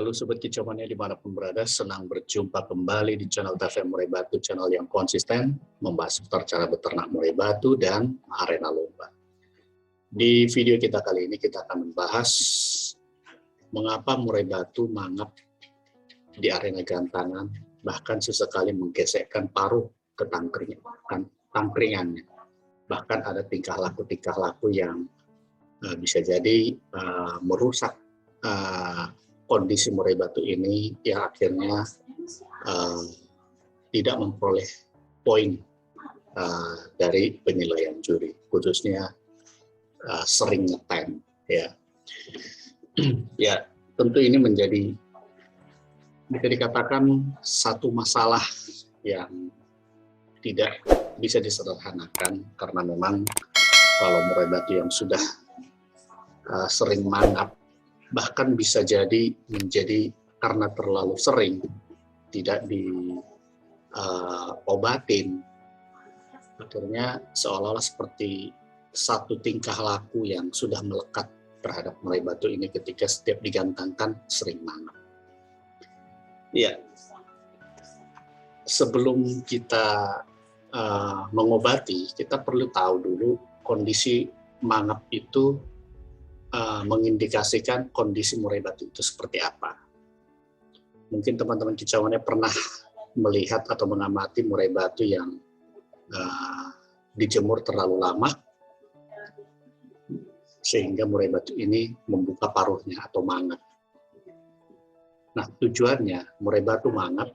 Halo Sobat Kicauannya dimanapun berada, senang berjumpa kembali di channel TVM Murai Batu, channel yang konsisten membahas seputar cara beternak murai batu dan arena lomba. Di video kita kali ini kita akan membahas mengapa murai batu mangap di arena gantangan, bahkan sesekali menggesekkan paruh ke tangkringannya. Bahkan ada tingkah laku yang bisa jadi merusak kondisi murai batu ini yang akhirnya tidak memperoleh poin dari penilaian juri, khususnya sering ngetem, ya. Ya, tentu ini menjadi bisa dikatakan satu masalah yang tidak bisa disederhanakan, karena memang kalau murai batu yang sudah sering mangap, bahkan bisa jadi menjadi karena terlalu sering tidak diobatin, akhirnya seolah-olah seperti satu tingkah laku yang sudah melekat terhadap murai batu ini ketika setiap digantangkan sering mangap. Ya, sebelum kita mengobati, kita perlu tahu dulu kondisi mangap itu mengindikasikan kondisi murai batu itu seperti apa. Mungkin teman-teman kicauannya pernah melihat atau mengamati murai batu yang dijemur terlalu lama, sehingga murai batu ini membuka paruhnya atau mangap. Nah, tujuannya murai batu mangap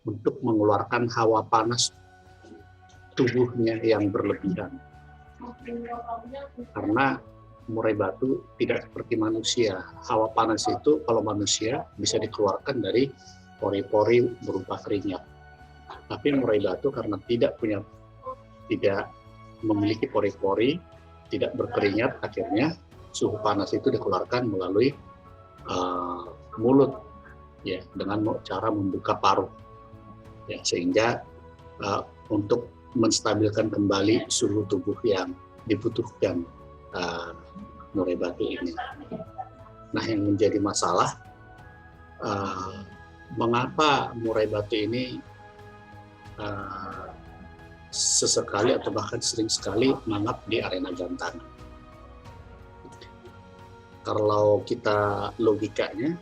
untuk mengeluarkan hawa panas tubuhnya yang berlebihan. Karena murai batu tidak seperti manusia. Hawa panas itu kalau manusia bisa dikeluarkan dari pori-pori berupa keringat. Tapi murai batu karena tidak memiliki pori-pori, tidak berkeringat, akhirnya suhu panas itu dikeluarkan melalui mulut, ya, dengan cara membuka paruh, ya, sehingga untuk menstabilkan kembali suhu tubuh yang dibutuhkan murai batu ini. Nah, yang menjadi masalah, mengapa murai batu ini sesekali atau bahkan sering sekali mangap di arena gantangan. Kalau kita logikanya,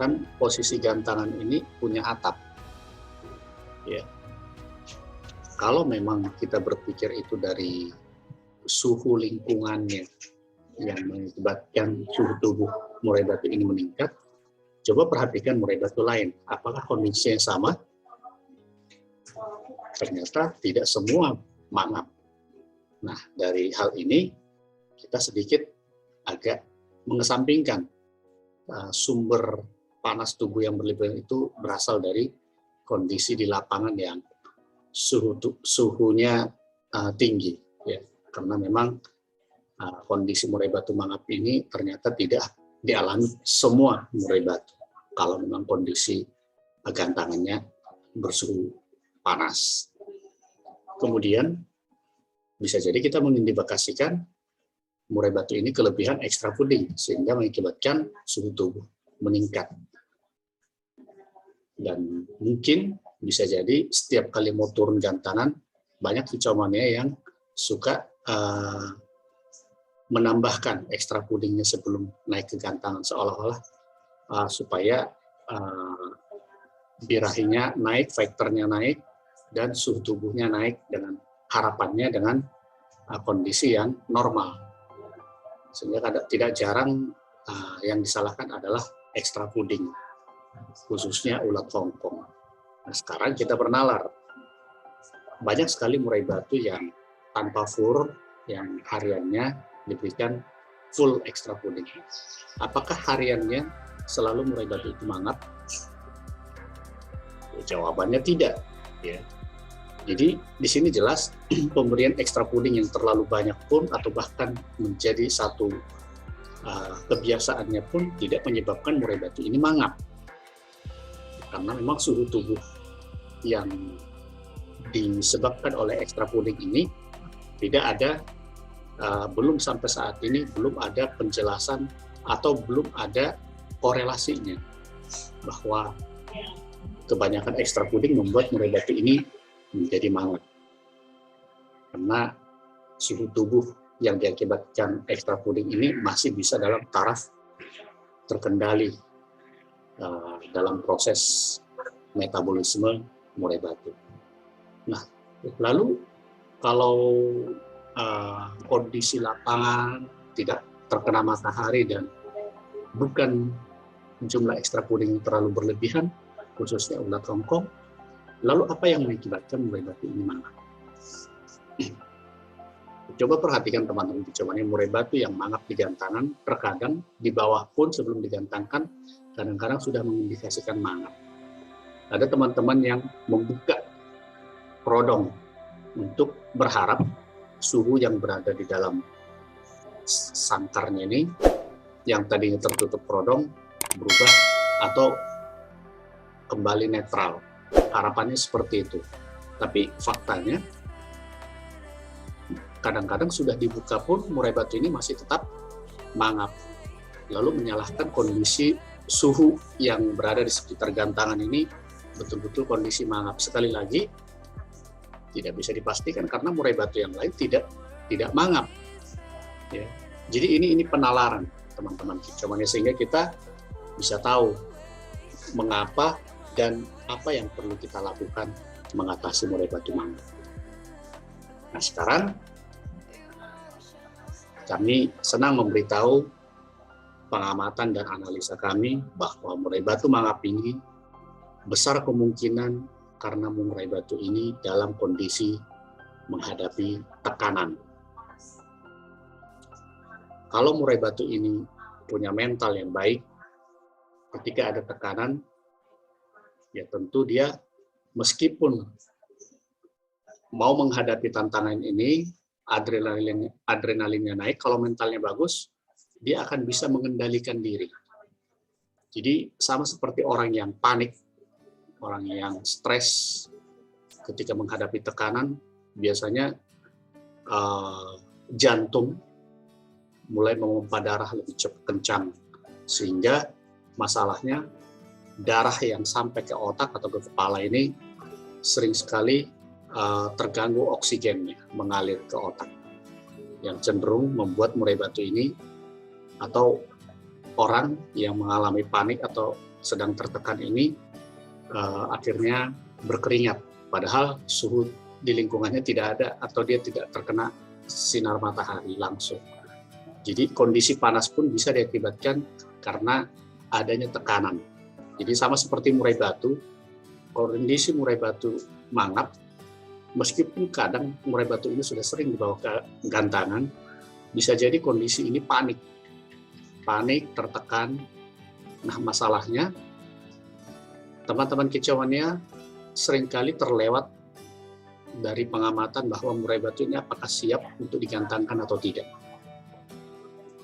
kan posisi gantangan ini punya atap, ya. Kalau memang kita berpikir itu dari suhu lingkungannya yang mengakibatkan suhu tubuh murai batu ini meningkat, coba perhatikan murai batu lain, apakah kondisinya sama? Ternyata tidak semua mangap. Nah, dari hal ini kita sedikit agak mengesampingkan sumber panas tubuh yang berlebihan itu berasal dari kondisi di lapangan yang suhunya tinggi, ya. Karena memang kondisi murai batu mangap ini ternyata tidak dialami semua murai batu kalau memang kondisi gantangannya bersuhu panas. Kemudian bisa jadi kita mengindikasikan murai batu ini kelebihan extra fooding sehingga mengakibatkan suhu tubuh meningkat. Dan mungkin bisa jadi setiap kali mau turun gantangan banyak kicauannya yang suka menambahkan extra foodingnya sebelum naik ke gantangan, seolah-olah supaya birahinya naik, faktornya naik, dan suhu tubuhnya naik dengan harapannya dengan kondisi yang normal. Sehingga tidak jarang yang disalahkan adalah extra fooding, khususnya ulat Hongkong. Nah, sekarang kita bernalar. Banyak sekali murai batu yang tanpa fur, yang hariannya diberikan full extra fooding. Apakah hariannya selalu murai batu itu mangap? Ya, jawabannya tidak, ya. Jadi di sini jelas pemberian extra fooding yang terlalu banyak pun atau bahkan menjadi satu kebiasaannya pun tidak menyebabkan murai batu ini mangap. Karena memang suhu tubuh yang disebabkan oleh extra fooding ini tidak ada, belum sampai saat ini belum ada penjelasan atau belum ada korelasinya bahwa kebanyakan ekstra puding membuat murai batu ini menjadi mangat. Karena suhu tubuh yang diakibatkan ekstra puding ini masih bisa dalam taraf terkendali dalam proses metabolisme murai batu. Nah, lalu kalau kondisi lapangan tidak terkena matahari dan bukan jumlah ekstra puding terlalu berlebihan, khususnya ulat hongkong, lalu apa yang mengakibatkan murai batu ini mangat? Coba perhatikan teman-teman kicauannya, murai batu yang mangap di gantangan, terkadang di bawah pun sebelum digantangkan, kadang-kadang sudah mengindikasikan mangap. Ada teman-teman yang membuka perodong untuk berharap suhu yang berada di dalam sangkarnya ini, yang tadinya tertutup perodong, berubah atau kembali netral. Harapannya seperti itu. Tapi faktanya, kadang-kadang sudah dibuka pun murai batu ini masih tetap mangap. Lalu menyalahkan kondisi suhu yang berada di sekitar gantangan ini betul-betul kondisi mangap. Sekali lagi, tidak bisa dipastikan karena murai batu yang lain tidak mangap. Ya. Jadi ini penalaran teman-teman kicauannya, sehingga kita bisa tahu mengapa dan apa yang perlu kita lakukan mengatasi murai batu mangap. Nah, sekarang kami senang memberitahu pengamatan dan analisa kami bahwa murai batu mangap ini besar kemungkinan karena murai batu ini dalam kondisi menghadapi tekanan. Kalau murai batu ini punya mental yang baik, ketika ada tekanan, ya tentu dia meskipun mau menghadapi tantangan ini, adrenalinnya naik, kalau mentalnya bagus, dia akan bisa mengendalikan diri. Jadi sama seperti orang yang panik, orang yang stres ketika menghadapi tekanan, biasanya jantung mulai memompa darah lebih cepat kencang, sehingga masalahnya darah yang sampai ke otak atau ke kepala ini sering sekali terganggu oksigennya mengalir ke otak, yang cenderung membuat murai batu ini atau orang yang mengalami panik atau sedang tertekan ini akhirnya berkeringat, padahal suhu di lingkungannya tidak ada atau dia tidak terkena sinar matahari langsung. Jadi kondisi panas pun bisa diakibatkan karena adanya tekanan. Jadi sama seperti murai batu, kondisi murai batu mangap, meskipun kadang murai batu ini sudah sering dibawa ke gantangan, bisa jadi kondisi ini panik, tertekan. Nah, masalahnya teman-teman kicauannya seringkali terlewat dari pengamatan bahwa murai batu ini apakah siap untuk digantangkan atau tidak.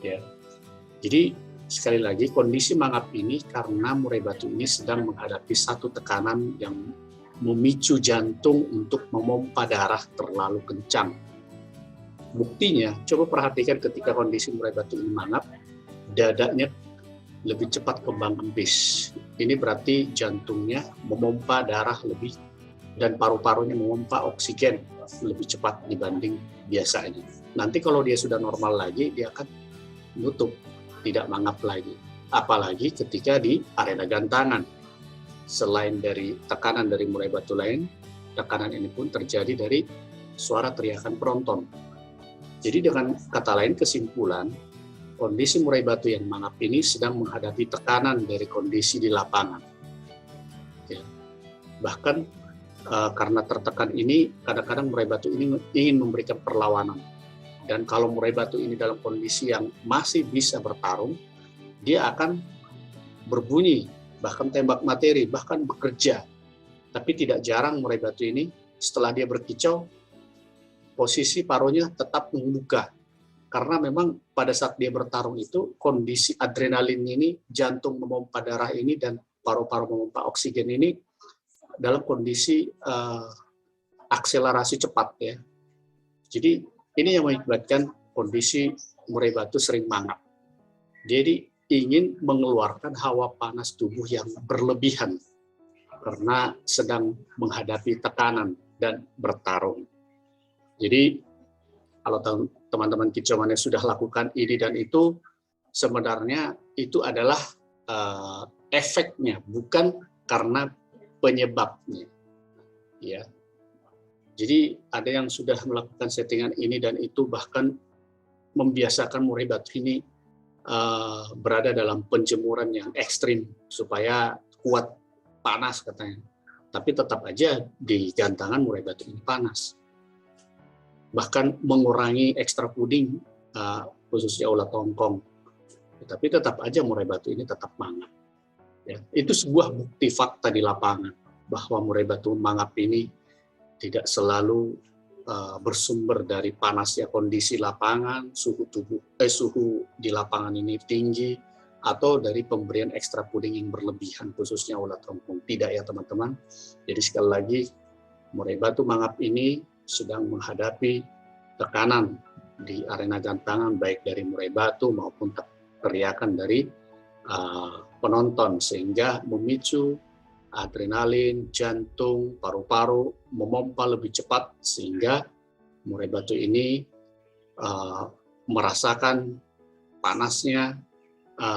Ya. Jadi sekali lagi, kondisi mangap ini karena murai batu ini sedang menghadapi satu tekanan yang memicu jantung untuk memompa darah terlalu kencang. Buktinya, coba perhatikan ketika kondisi murai batu ini mangap, dadanya lebih cepat kembang kempis. Ini berarti jantungnya memompa darah lebih dan paru-parunya memompa oksigen lebih cepat dibanding biasanya. Nanti kalau dia sudah normal lagi, dia akan nutup, tidak mangap lagi. Apalagi ketika di arena gantangan. Selain dari tekanan dari murai batu lain, tekanan ini pun terjadi dari suara teriakan penonton. Jadi dengan kata lain, kesimpulan, kondisi murai batu yang mangap ini sedang menghadapi tekanan dari kondisi di lapangan. Ya. Bahkan karena tertekan ini, kadang-kadang murai batu ini ingin memberikan perlawanan. Dan kalau murai batu ini dalam kondisi yang masih bisa bertarung, dia akan berbunyi, bahkan tembak materi, bahkan bekerja. Tapi tidak jarang murai batu ini setelah dia berkicau, posisi parunya tetap membuka. Karena memang pada saat dia bertarung itu, kondisi adrenalin ini, jantung memompa darah ini, dan paru-paru memompa oksigen ini dalam kondisi akselerasi cepat. Ya. Jadi ini yang mengakibatkan kondisi murai batu sering mangap. Jadi ingin mengeluarkan hawa panas tubuh yang berlebihan karena sedang menghadapi tekanan dan bertarung. Jadi kalau teman-teman kicauannya sudah lakukan ini dan itu, sebenarnya itu adalah efeknya, bukan karena penyebabnya. Ya. Jadi ada yang sudah melakukan settingan ini dan itu, bahkan membiasakan murai batu ini berada dalam penjemuran yang ekstrim supaya kuat panas katanya. Tapi tetap aja di gantangan murai batu ini panas. Bahkan mengurangi ekstra puding, khususnya ulat tongkong. Tapi tetap aja murai batu ini tetap mangap. Ya, itu sebuah bukti fakta di lapangan bahwa murai batu mangap ini tidak selalu bersumber dari panasnya kondisi lapangan, suhu di lapangan ini tinggi, atau dari pemberian ekstra puding yang berlebihan khususnya ulat tongkong. Tidak ya teman-teman. Jadi sekali lagi, murai batu mangap ini sedang menghadapi tekanan di arena gantangan, baik dari murai batu maupun teriakan dari penonton, sehingga memicu adrenalin, jantung, paru-paru memompa lebih cepat, sehingga murai batu ini merasakan panasnya,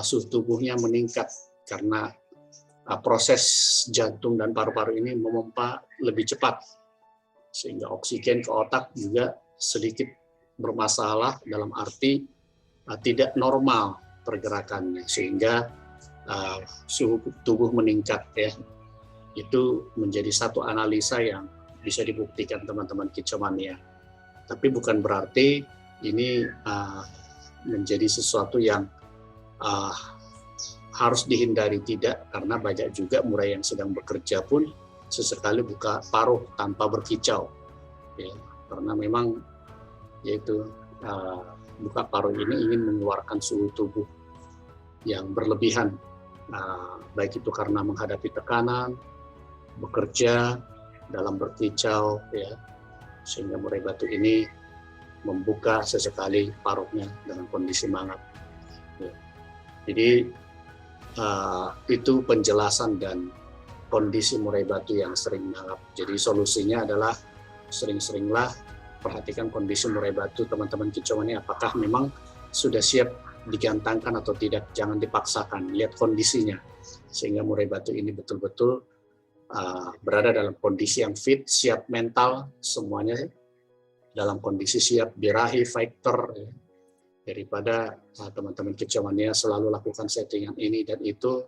suhu tubuhnya meningkat karena proses jantung dan paru-paru ini memompa lebih cepat, sehingga oksigen ke otak juga sedikit bermasalah dalam arti tidak normal pergerakannya, sehingga suhu tubuh meningkat ya. Itu menjadi satu analisa yang bisa dibuktikan teman-teman kicomania. Tapi bukan berarti ini menjadi sesuatu yang harus dihindari, tidak, karena banyak juga murai yang sedang bekerja pun sesekali buka paruh tanpa berkicau, ya, karena memang yaitu buka paruh ini ingin mengeluarkan suhu tubuh yang berlebihan, baik itu karena menghadapi tekanan, bekerja, dalam berkicau, ya, sehingga murai batu ini membuka sesekali paruhnya dengan kondisi mangap. Ya. Jadi itu penjelasan dan kondisi murai batu yang sering mangap. Jadi solusinya adalah sering-seringlah perhatikan kondisi murai batu teman-teman kicauannya, apakah memang sudah siap digantangkan atau tidak. Jangan dipaksakan, lihat kondisinya, sehingga murai batu ini betul-betul berada dalam kondisi yang fit, siap mental, semuanya dalam kondisi siap birahi, fighter, ya. Daripada teman-teman kicauannya selalu lakukan settingan ini dan itu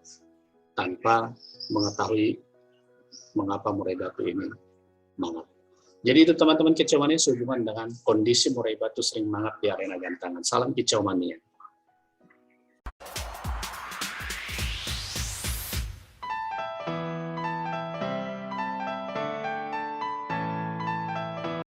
tanpa mengetahui mengapa murai batu ini mangap. Jadi itu teman-teman kicauannya sehubungan dengan kondisi murai batu sering mangap di arena gantangan. Salam kicau mania.